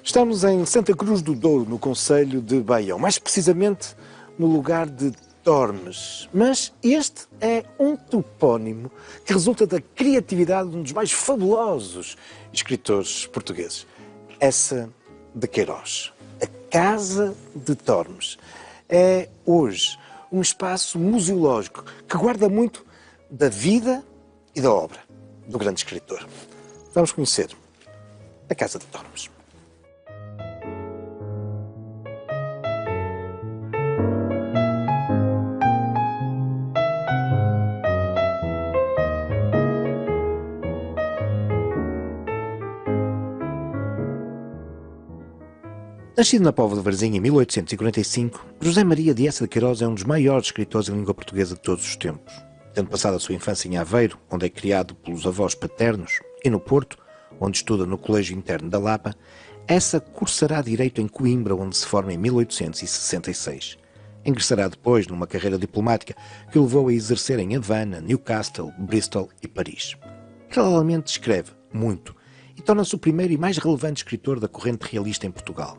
Estamos em Santa Cruz do Douro, no concelho de Baião, mais precisamente no lugar de Tormes. Mas este é um topónimo que resulta da criatividade de um dos mais fabulosos escritores portugueses, Eça de Queiroz. A Casa de Tormes é hoje um espaço museológico que guarda muito da vida e da obra do grande escritor. Vamos conhecer a Casa de Tormes. Nascido na Póvoa de Varzim em 1845, José Maria de Eça de Queiroz é um dos maiores escritores em língua portuguesa de todos os tempos. Tendo passado a sua infância em Aveiro, onde é criado pelos avós paternos, e no Porto, onde estuda no Colégio Interno da Lapa, Eça cursará Direito em Coimbra, onde se forma em 1866. Ingressará depois numa carreira diplomática que o levou a exercer em Havana, Newcastle, Bristol e Paris. Paralelamente escreve muito e torna-se o primeiro e mais relevante escritor da corrente realista em Portugal.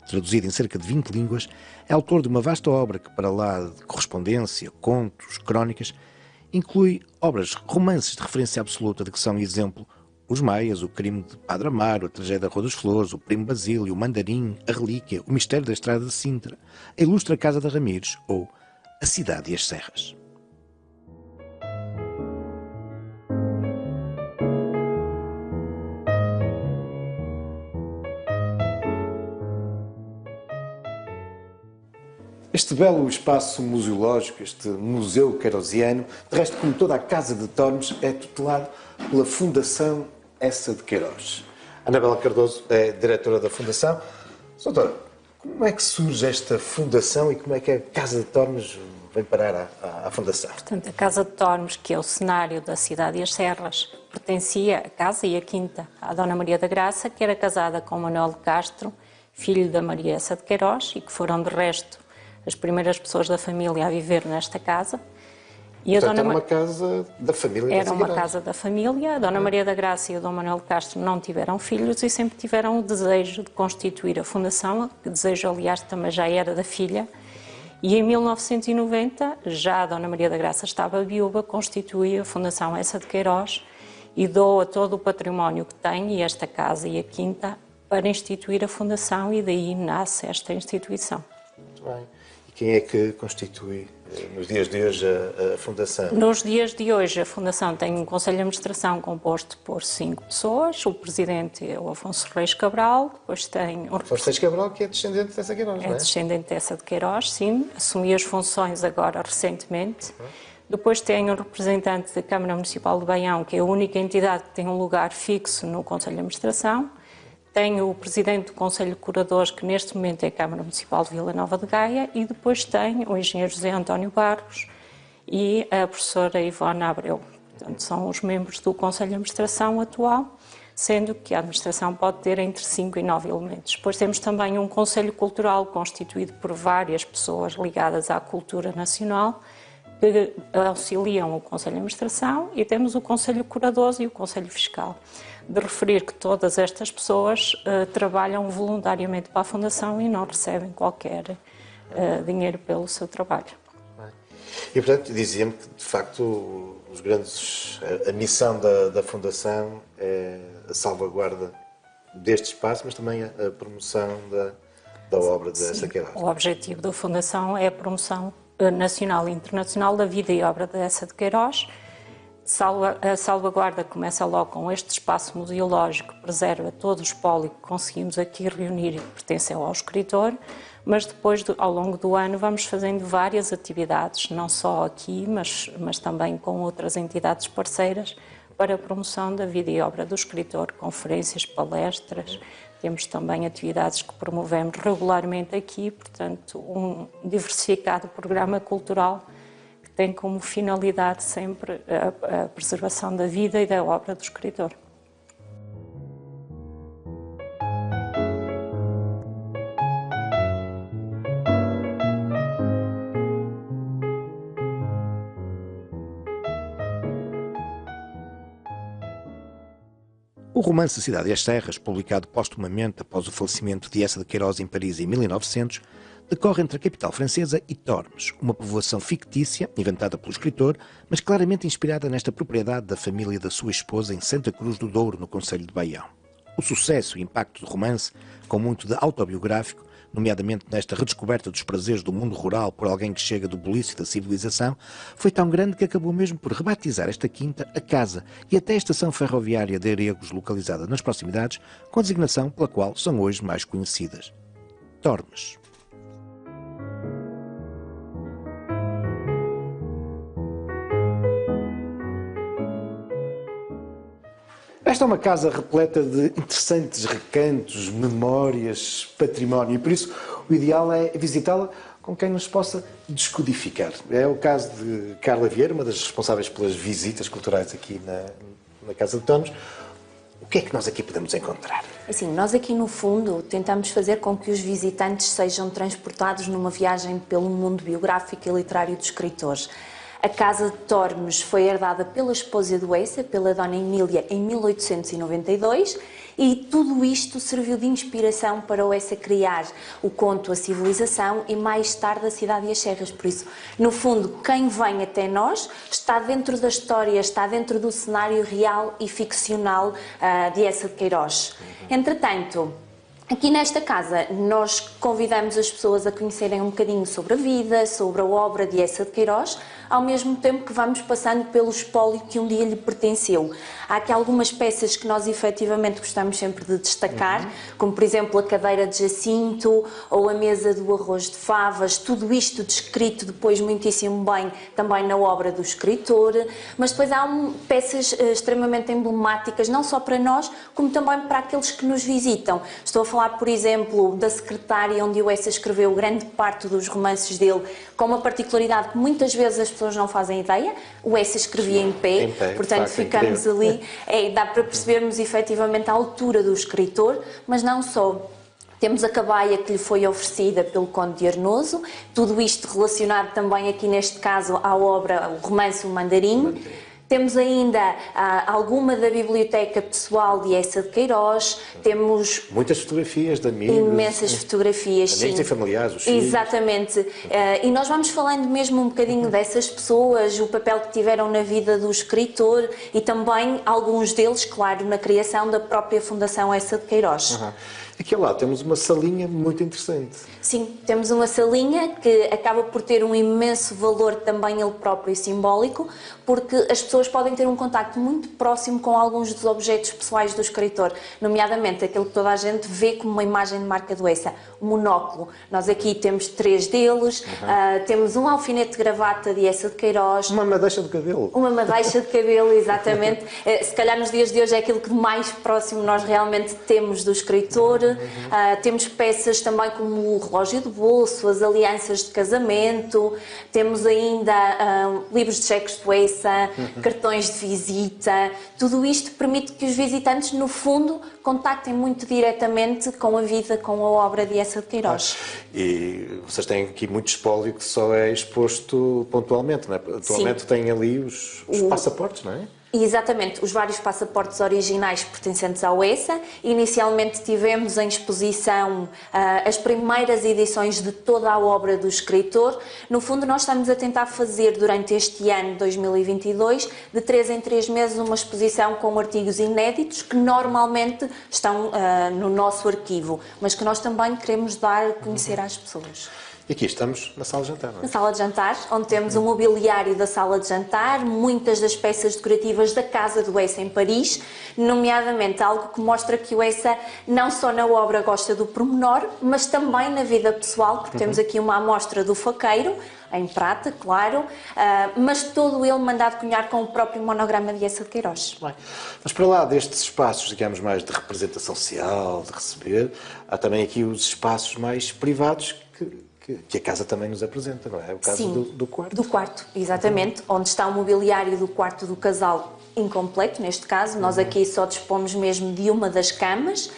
Traduzido em cerca de 20 línguas, é autor de uma vasta obra que, para lá de correspondência, contos, crónicas, inclui obras, romances de referência absoluta de que são exemplo Os Maias, O Crime de Padre Amaro, A Tragédia da Rua das Flores, O Primo Basílio, O Mandarim, A Relíquia, O Mistério da Estrada de Sintra, A Ilustre Casa de Ramires ou A Cidade e as Serras. Este belo espaço museológico, este Museu Queirosiano, de resto, como toda a Casa de Tormes, é tutelado pela Fundação Eça de Queiroz. Anabela Cardoso é diretora da Fundação. Doutora, como é que surge esta fundação e como é que a Casa de Tormes vem parar à Fundação? Portanto, a Casa de Tormes, que é o cenário da Cidade e as Serras, pertencia a casa e a quinta à Dona Maria da Graça, que era casada com Manuel de Castro, filho da Maria Eça de Queiroz, e que foram, de resto, as primeiras pessoas da família a viver nesta casa. E portanto, era uma casa da família. Era uma casa da família. A Dona Maria da Graça e o Dom Manuel de Castro não tiveram filhos e sempre tiveram o desejo de constituir a fundação, que desejo, aliás, também já era da filha. E em 1990, já a Dona Maria da Graça estava viúva, constituiu a Fundação Eça de Queiroz e doa todo o património que tem, e esta casa e a quinta, para instituir a fundação, e daí nasce esta instituição. Muito bem. Quem é que constitui, nos dias de hoje, a Fundação? Nos dias de hoje, a Fundação tem um Conselho de Administração composto por 5 pessoas. O presidente é o Afonso Reis Cabral, depois tem... Afonso Reis Cabral, que é descendente dessa Queiroz, não é? É descendente dessa de Queiroz, sim. Assumiu as funções agora, recentemente. Depois tem um representante da Câmara Municipal de Baião, que é a única entidade que tem um lugar fixo no Conselho de Administração. Tem o presidente do Conselho de Curadores, que neste momento é a Câmara Municipal de Vila Nova de Gaia, e depois tem o engenheiro José António Barros e a professora Ivone Abreu. Portanto, são os membros do Conselho de Administração atual, sendo que a administração pode ter entre 5 e 9 elementos. Depois temos também um Conselho Cultural constituído por várias pessoas ligadas à cultura nacional, que auxiliam o Conselho de Administração, e temos o Conselho de Curadores e o Conselho Fiscal. De referir que todas estas pessoas trabalham voluntariamente para a Fundação e não recebem qualquer dinheiro pelo seu trabalho. E, portanto, dizia-me que, de facto, a missão da Fundação é a salvaguarda deste espaço, mas também a promoção da obra de Eça de Queiroz. O objetivo da Fundação é a promoção nacional e internacional da vida e obra de Eça de Queiroz. A salvaguarda começa logo com este espaço museológico que preserva todo o espólio que conseguimos aqui reunir e que pertenceu ao escritor, mas depois, ao longo do ano, vamos fazendo várias atividades, não só aqui, mas também com outras entidades parceiras, para a promoção da vida e obra do escritor, conferências, palestras. Temos também atividades que promovemos regularmente aqui, portanto, um diversificado programa cultural que tem como finalidade sempre a preservação da vida e da obra do escritor. O O romance A Cidade e as Serras, publicado postumamente após o falecimento de Eça de Queiroz em Paris em 1900, decorre entre a capital francesa e Tormes, uma povoação fictícia, inventada pelo escritor, mas claramente inspirada nesta propriedade da família da sua esposa em Santa Cruz do Douro, no concelho de Baião. O sucesso e impacto do romance, com muito de autobiográfico, nomeadamente nesta redescoberta dos prazeres do mundo rural por alguém que chega do bulício da civilização, foi tão grande que acabou mesmo por rebatizar esta quinta a Casa e até a estação ferroviária de Aregos, localizada nas proximidades, com a designação pela qual são hoje mais conhecidas. Tormes. Esta é uma casa repleta de interessantes recantos, memórias, património, e por isso o ideal é visitá-la com quem nos possa descodificar. É o caso de Carla Vieira, uma das responsáveis pelas visitas culturais aqui na Casa de Tormes. O que é que nós aqui podemos encontrar? Assim, nós aqui no fundo tentamos fazer com que os visitantes sejam transportados numa viagem pelo mundo biográfico e literário dos escritores. A Casa de Tormes foi herdada pela esposa do Eça, pela Dona Emília, em 1892, e tudo isto serviu de inspiração para o Eça criar o conto A Civilização e mais tarde A Cidade e as Serras. Por isso, no fundo, quem vem até nós está dentro da história, está dentro do cenário real e ficcional de Eça de Queiroz. Entretanto, aqui nesta casa, nós convidamos as pessoas a conhecerem um bocadinho sobre a vida, sobre a obra de Eça de Queiroz, ao mesmo tempo que vamos passando pelo espólio que um dia lhe pertenceu. Há aqui algumas peças que nós efetivamente gostamos sempre de destacar, como por exemplo a cadeira de Jacinto ou a mesa do arroz de favas, tudo isto descrito depois muitíssimo bem também na obra do escritor, mas depois há peças extremamente emblemáticas, não só para nós, como também para aqueles que nos visitam. Estou a falar, por exemplo, da secretária, onde o Eça escreveu grande parte dos romances dele, com uma particularidade que muitas vezes as pessoas não fazem ideia. O Eça escrevia em pé, portanto ficamos ali, dá para percebermos efetivamente a altura do escritor, mas não só. Temos a cabaia que lhe foi oferecida pelo Conde de Arnoso, tudo isto relacionado também aqui neste caso à obra, o romance O Mandarim. Temos ainda alguma da biblioteca pessoal de Eça de Queiroz, temos... Muitas fotografias de amigos. Imensas fotografias, sim. Amigos e familiares, os filhos. Exatamente. E nós vamos falando mesmo um bocadinho dessas pessoas, o papel que tiveram na vida do escritor e também alguns deles, claro, na criação da própria Fundação Eça de Queiroz. Aqui lá temos uma salinha muito interessante. Sim, temos uma salinha que acaba por ter um imenso valor também ele próprio e simbólico, porque as pessoas podem ter um contacto muito próximo com alguns dos objetos pessoais do escritor, nomeadamente aquele que toda a gente vê como uma imagem de marca do Eça, o monóculo. Nós aqui temos 3 deles, temos um alfinete de gravata de Eça de Queiroz. Uma madeixa de cabelo. Uma madeixa de cabelo, exatamente. Se calhar nos dias de hoje é aquilo que mais próximo nós realmente temos do escritor. Temos peças também como o relógio de bolso, as alianças de casamento, temos ainda livros de cheques do Eça, cartões de visita. Tudo isto permite que os visitantes, no fundo, contactem muito diretamente com a vida, com a obra de Eça de Queiroz. E vocês têm aqui muito espólio que só é exposto pontualmente, não é? Atualmente têm ali os passaportes, não é? Exatamente, os vários passaportes originais pertencentes ao Eça. Inicialmente tivemos em exposição as primeiras edições de toda a obra do escritor. No fundo, nós estamos a tentar fazer durante este ano, 2022, de 3 em 3 meses, uma exposição com artigos inéditos que normalmente estão no nosso arquivo, mas que nós também queremos dar a conhecer às pessoas. E aqui estamos na sala de jantar, não é? Na sala de jantar, onde temos o mobiliário da sala de jantar, muitas das peças decorativas da Casa do Eça em Paris, nomeadamente algo que mostra que o Eça não só na obra gosta do pormenor, mas também na vida pessoal, porque temos aqui uma amostra do faqueiro, em prata, claro, mas todo ele mandado cunhar com o próprio monograma de Eça de Queiroz. Bem, mas para lá destes espaços, digamos, mais de representação social, de receber, há também aqui os espaços mais privados que a casa também nos apresenta, não é? É o caso do quarto. Do quarto, exatamente, onde está o mobiliário do quarto do casal incompleto, neste caso. Nós aqui só dispomos mesmo de uma das camas,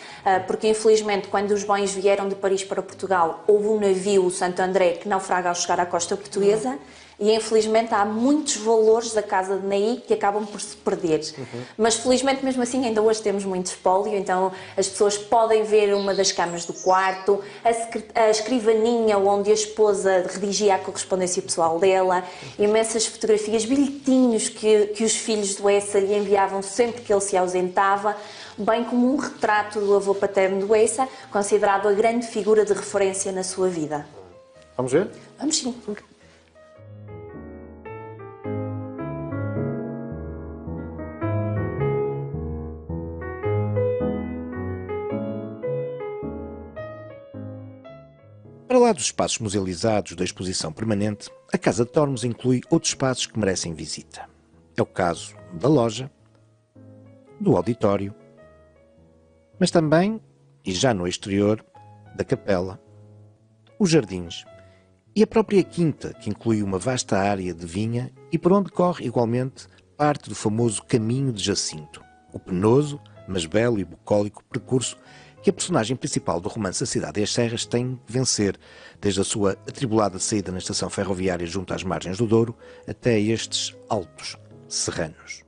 porque infelizmente quando os bens vieram de Paris para Portugal, houve um navio, o Santo André, que naufraga ao chegar à costa portuguesa, E infelizmente há muitos valores da casa de Naí que acabam por se perder. Mas felizmente mesmo assim ainda hoje temos muito espólio, então as pessoas podem ver uma das camas do quarto, a escrivaninha onde a esposa redigia a correspondência pessoal dela, imensas fotografias, bilhetinhos que os filhos do Essa lhe enviavam sempre que ele se ausentava, bem como um retrato do avô paterno do Essa, considerado a grande figura de referência na sua vida. Vamos ver? Vamos sim. Para lá dos espaços musealizados da exposição permanente, a Casa de Tormes inclui outros espaços que merecem visita. É o caso da loja, do auditório, mas também, e já no exterior, da capela, os jardins e a própria quinta, que inclui uma vasta área de vinha e por onde corre igualmente parte do famoso Caminho de Jacinto, o penoso, mas belo e bucólico percurso que a personagem principal do romance A Cidade e as Serras tem que vencer, desde a sua atribulada saída na estação ferroviária junto às margens do Douro até estes altos serranos.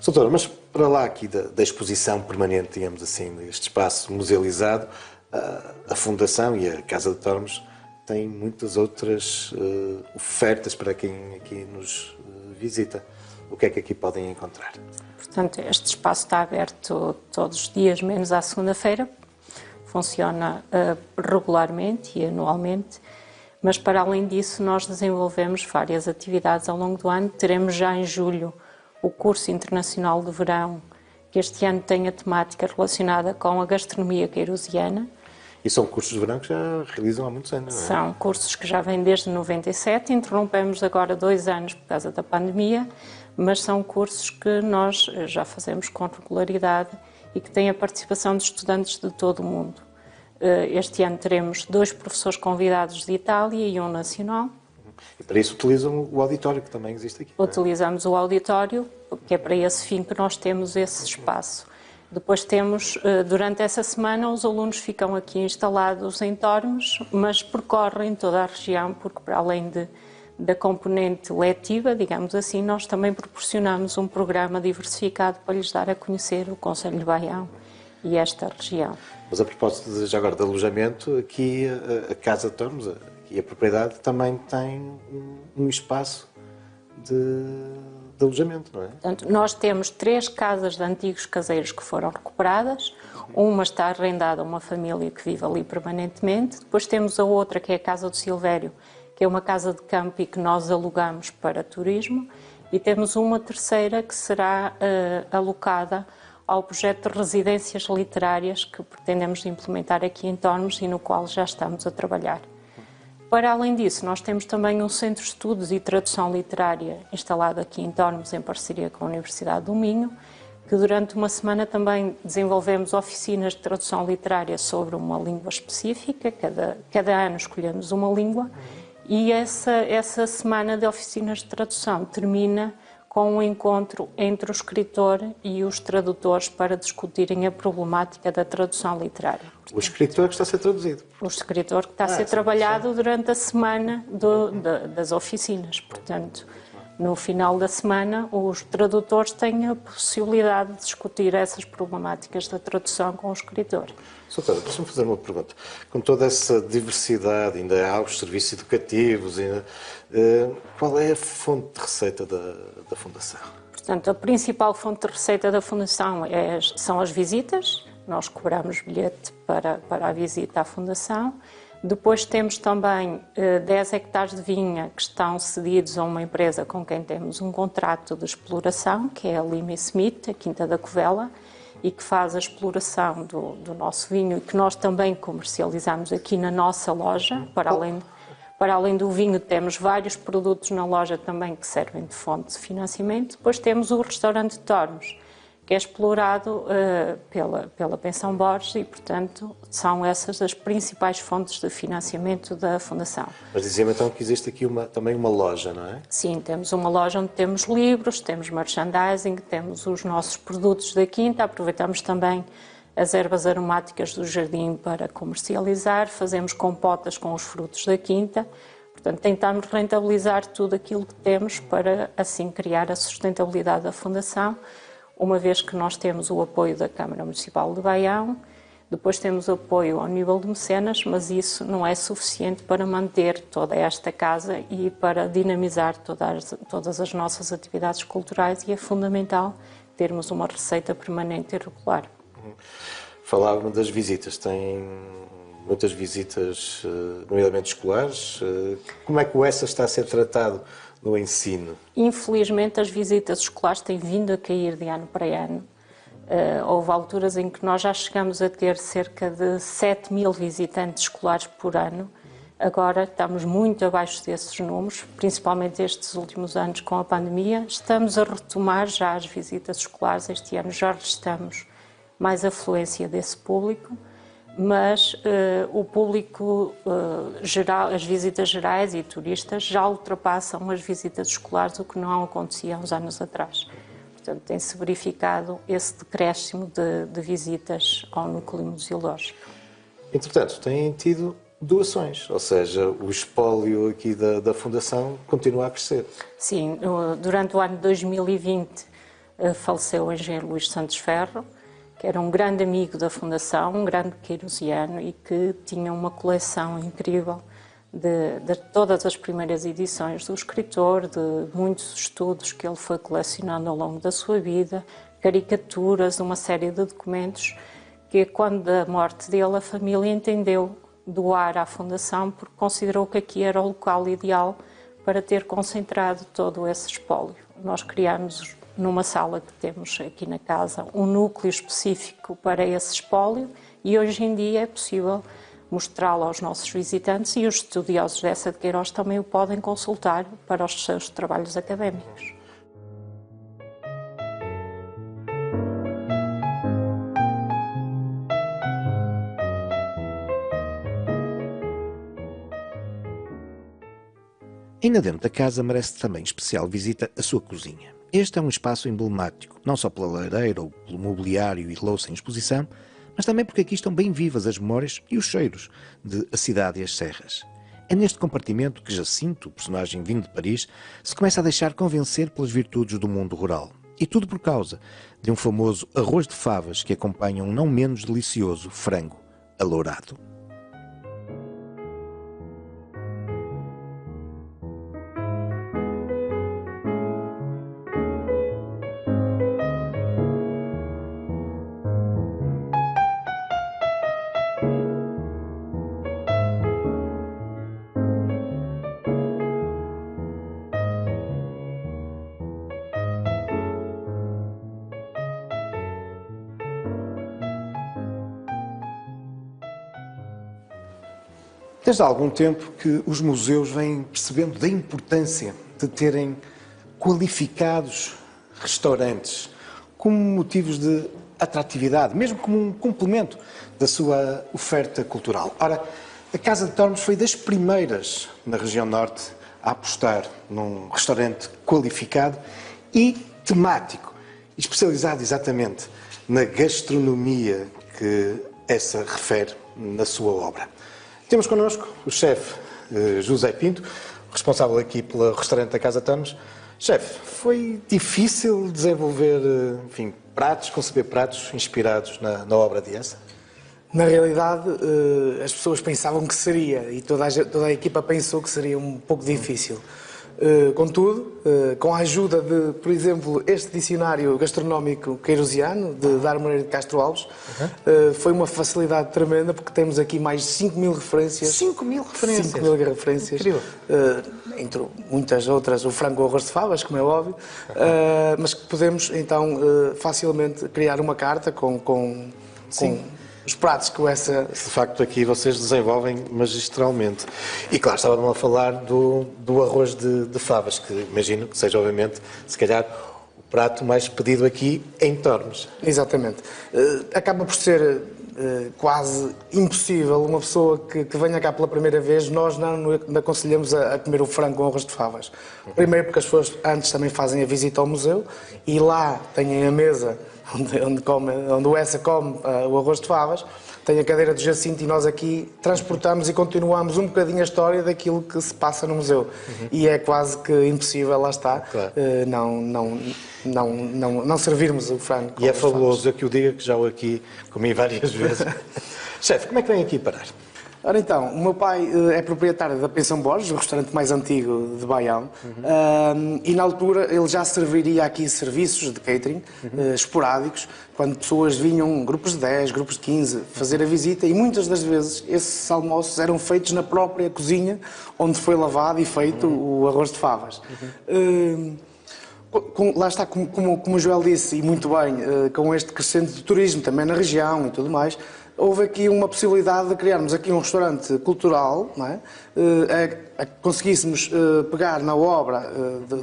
Doutora, mas para lá aqui da exposição permanente, digamos assim, deste espaço musealizado, a Fundação e a Casa de Tormes têm muitas outras ofertas para quem aqui nos visita. O que é que aqui podem encontrar? Portanto, este espaço está aberto todos os dias, menos à segunda-feira. Funciona regularmente e anualmente. Mas, para além disso, nós desenvolvemos várias atividades ao longo do ano. Teremos já em julho o curso internacional de verão, que este ano tem a temática relacionada com a gastronomia queirosiana. E são cursos de verão que já realizam há muitos anos, não é? São cursos que já vêm desde 97, interrompemos agora 2 anos por causa da pandemia, mas são cursos que nós já fazemos com regularidade e que têm a participação de estudantes de todo o mundo. Este ano teremos 2 professores convidados de Itália e um nacional. E para isso utilizam o auditório que também existe aqui. Utilizamos o auditório, que é para esse fim que nós temos esse espaço. Depois temos, durante essa semana, os alunos ficam aqui instalados em Tormes, mas percorrem toda a região, porque para além da componente letiva, digamos assim, nós também proporcionamos um programa diversificado para lhes dar a conhecer o Concelho de Baião e esta região. Mas a propósito já agora de alojamento, aqui a Casa de Tormes, aqui a propriedade, também tem um espaço de alojamento, não é? Portanto, nós temos 3 casas de antigos caseiros que foram recuperadas. Uma está arrendada a uma família que vive ali permanentemente. Depois temos a outra, que é a Casa do Silvério, que é uma casa de campo e que nós alugamos para turismo. E temos uma terceira que será alocada ao projeto de residências literárias que pretendemos implementar aqui em Tormes e no qual já estamos a trabalhar. Para além disso, nós temos também um centro de estudos e tradução literária instalado aqui em Tormes, em parceria com a Universidade do Minho, que durante uma semana também desenvolvemos oficinas de tradução literária sobre uma língua específica, cada ano escolhemos uma língua, e essa semana de oficinas de tradução termina com um encontro entre o escritor e os tradutores para discutirem a problemática da tradução literária. O escritor que está a ser traduzido. O escritor que está a ser trabalhado durante a semana das oficinas. Portanto, no final da semana, os tradutores têm a possibilidade de discutir essas problemáticas da tradução com o escritor. Doutora, deixa-me fazer uma pergunta. Com toda essa diversidade, ainda há os serviços educativos, qual é a fonte de receita da Fundação? Portanto, a principal fonte de receita da Fundação são as visitas. Nós cobramos bilhete para a visita à Fundação. Depois temos também 10 hectares de vinha que estão cedidos a uma empresa com quem temos um contrato de exploração, que é a Lima Smith, a Quinta da Covela, e que faz a exploração do nosso vinho e que nós também comercializamos aqui na nossa loja. Para além do vinho, temos vários produtos na loja também que servem de fonte de financiamento. Depois temos o restaurante de Tormes, que é explorado pela Pensão Borges e, portanto, são essas as principais fontes de financiamento da Fundação. Mas dizia-me então que existe aqui também uma loja, não é? Sim, temos uma loja onde temos livros, temos merchandising, temos os nossos produtos da quinta, aproveitamos também as ervas aromáticas do jardim para comercializar, fazemos compotas com os frutos da quinta. Portanto, tentamos rentabilizar tudo aquilo que temos para, assim, criar a sustentabilidade da Fundação, uma vez que nós temos o apoio da Câmara Municipal de Baião, depois temos apoio ao nível de mecenas, mas isso não é suficiente para manter toda esta casa e para dinamizar todas as nossas atividades culturais, e é fundamental termos uma receita permanente e regular. Falava-me das visitas, tem muitas visitas, nomeadamente escolares. Como é que o ESSA está a ser tratado no ensino? Infelizmente, as visitas escolares têm vindo a cair de ano para ano. Houve alturas em que nós já chegamos a ter cerca de 7.000 visitantes escolares por ano. Agora estamos muito abaixo desses números, principalmente estes últimos anos com a pandemia. Estamos a retomar já as visitas escolares. Este ano já registramos mais afluência desse público, mas o público geral, as visitas gerais e turistas já ultrapassam as visitas escolares, o que não acontecia há uns anos atrás. Portanto, tem-se verificado esse decréscimo de visitas ao núcleo museológico. Entretanto, têm tido doações, ou seja, o espólio aqui da Fundação continua a crescer. Sim, durante o ano de 2020 faleceu o engenheiro Luís Santos Ferro, que era um grande amigo da Fundação, um grande queirosiano e que tinha uma coleção incrível de todas as primeiras edições do escritor, de muitos estudos que ele foi colecionando ao longo da sua vida, caricaturas, uma série de documentos que, quando da morte dele, a família entendeu doar à Fundação porque considerou que aqui era o local ideal para ter concentrado todo esse espólio. Nós criámos numa sala que temos aqui na casa, um núcleo específico para esse espólio e hoje em dia é possível mostrá-lo aos nossos visitantes e os estudiosos dessa de Queiroz também o podem consultar para os seus trabalhos académicos. Ainda dentro da casa merece também especial visita a sua cozinha. Este é um espaço emblemático, não só pela lareira ou pelo mobiliário e louça em exposição, mas também porque aqui estão bem vivas as memórias e os cheiros de A Cidade e as Serras. É neste compartimento que Jacinto, o personagem vindo de Paris, se começa a deixar convencer pelas virtudes do mundo rural. E tudo por causa de um famoso arroz de favas que acompanha um não menos delicioso frango alourado. Desde há algum tempo que os museus vêm percebendo da importância de terem qualificados restaurantes como motivos de atratividade, mesmo como um complemento da sua oferta cultural. Ora, a Casa de Tormes foi das primeiras na região norte a apostar num restaurante qualificado e temático, especializado exatamente na gastronomia que essa refere na sua obra. Temos connosco o chefe José Pinto, responsável aqui pelo restaurante da Casa de Tormes. Chefe, foi difícil desenvolver, enfim, conceber pratos inspirados na obra de Essa? Na realidade, as pessoas pensavam que seria, e toda a equipa pensou que seria um pouco difícil. Contudo, com a ajuda de, por exemplo, este dicionário gastronómico queirosiano, de Dar Moreira de Castro Alves, foi uma facilidade tremenda, porque temos aqui mais de 5.000 referências. 5.000 referências? 5.000 referências. Incrível. Entre muitas outras, o frango arroz de favas, como é óbvio, mas que podemos, então, facilmente criar uma carta com os pratos que essa... De facto, aqui vocês desenvolvem magistralmente. E claro, estava a falar do arroz de favas, que imagino que seja, obviamente, se calhar, o prato mais pedido aqui em Tormes. Exatamente. Acaba por ser quase impossível uma pessoa que venha cá pela primeira vez, nós não aconselhamos a comer o frango com arroz de favas. Primeiro porque as pessoas antes também fazem a visita ao museu e lá têm a mesa onde o Essa come o arroz de favas, tem a cadeira do Jacinto e nós aqui transportamos e continuamos um bocadinho a história daquilo que se passa no museu. E é quase que impossível, lá está, claro, não servirmos o frango. E é fabuloso, eu que o diga, que já o aqui comi várias vezes. Chefe, como é que vem aqui parar? Ora então, o meu pai é proprietário da Pensão Borges, o restaurante mais antigo de Baião, e na altura ele já serviria aqui serviços de catering esporádicos, quando pessoas vinham, grupos de 10, grupos de 15, fazer a visita, e muitas das vezes esses almoços eram feitos na própria cozinha, onde foi lavado e feito o arroz de favas. Lá está, como o Joel disse, e muito bem, com este crescente de turismo também na região e tudo mais, houve aqui uma possibilidade de criarmos aqui um restaurante cultural, não é? Conseguíssemos pegar na obra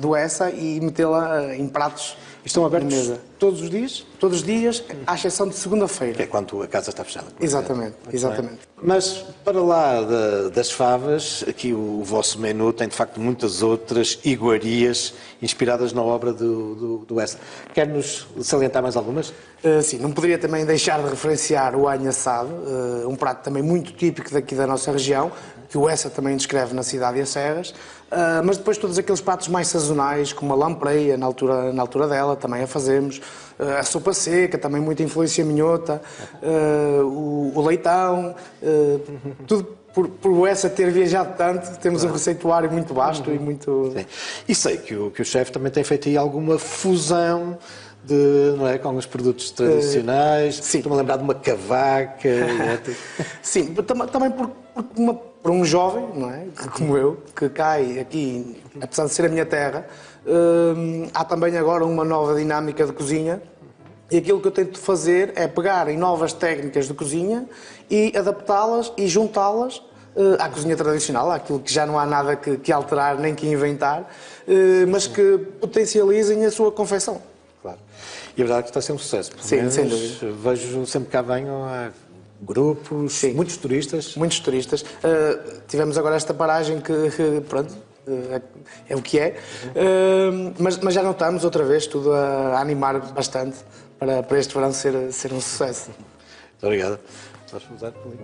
do Essa e metê-la em pratos. Estão abertos mesa todos os dias? Todos os dias, à exceção de segunda-feira. Que é quando a casa está fechada. Exatamente, exatamente. Mas para lá das favas, aqui o vosso menu tem de facto muitas outras iguarias inspiradas na obra do Essa. Quer-nos salientar mais algumas? Sim, não poderia também deixar de referenciar o alho assado, um prato também muito típico daqui da nossa região, que o Essa também descreve na cidade e as serras, mas depois todos aqueles pratos mais sazonais, como a lampreia, na altura dela, também a fazemos, a sopa seca, também muita influência minhota, o leitão, tudo por o Essa ter viajado tanto, temos um receituário muito vasto e muito... Sim. E sei que o chefe também tem feito aí alguma fusão não é, com os produtos tradicionais. Sim. Estou-me a lembrar de uma cavaca. Sim, também por um jovem, não é, como eu, que cai aqui, apesar de ser a minha terra, há também agora uma nova dinâmica de cozinha. E aquilo que eu tento fazer é pegar em novas técnicas de cozinha e adaptá-las e juntá-las à cozinha tradicional, àquilo que já não há nada que alterar nem que inventar, mas que potencializem a sua confecção. Claro. E a verdade é que está a ser um sucesso. Sim, sem dúvida. Vejo sempre cá venham grupos, sim, muitos turistas. Muitos turistas. Tivemos agora esta paragem que pronto, é o que é, mas já notamos outra vez tudo a animar bastante para este verão ser um sucesso. Muito obrigado. Vamos usar por ali.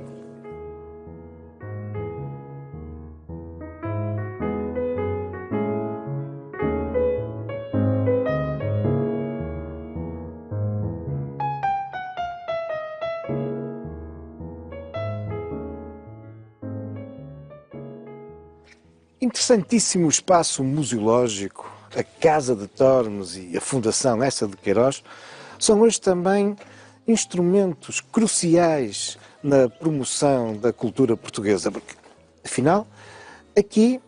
Interessantíssimo espaço museológico, a Casa de Tormes e a Fundação Essa de Queiroz são hoje também instrumentos cruciais na promoção da cultura portuguesa, porque, afinal, aqui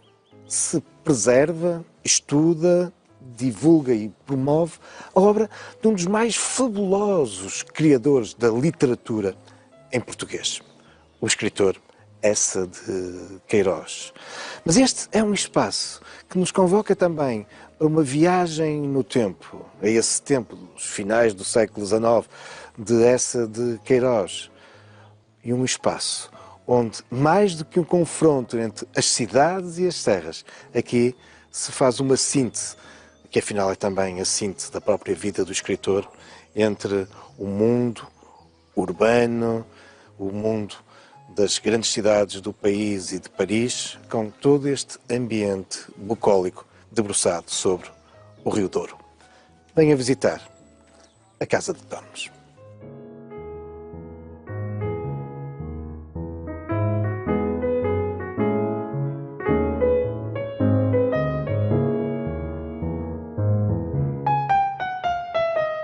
se preserva, estuda, divulga e promove a obra de um dos mais fabulosos criadores da literatura em português, o escritor Essa de Queiroz. Mas este é um espaço que nos convoca também para uma viagem no tempo, a esse tempo dos finais do século XIX, de Essa de Queiroz. E um espaço onde, mais do que um confronto entre as cidades e as serras, aqui se faz uma síntese, que afinal é também a síntese da própria vida do escritor, entre o mundo urbano, o mundo das grandes cidades do país e de Paris, com todo este ambiente bucólico debruçado sobre o Rio Douro. Venha visitar a Casa de Tormes.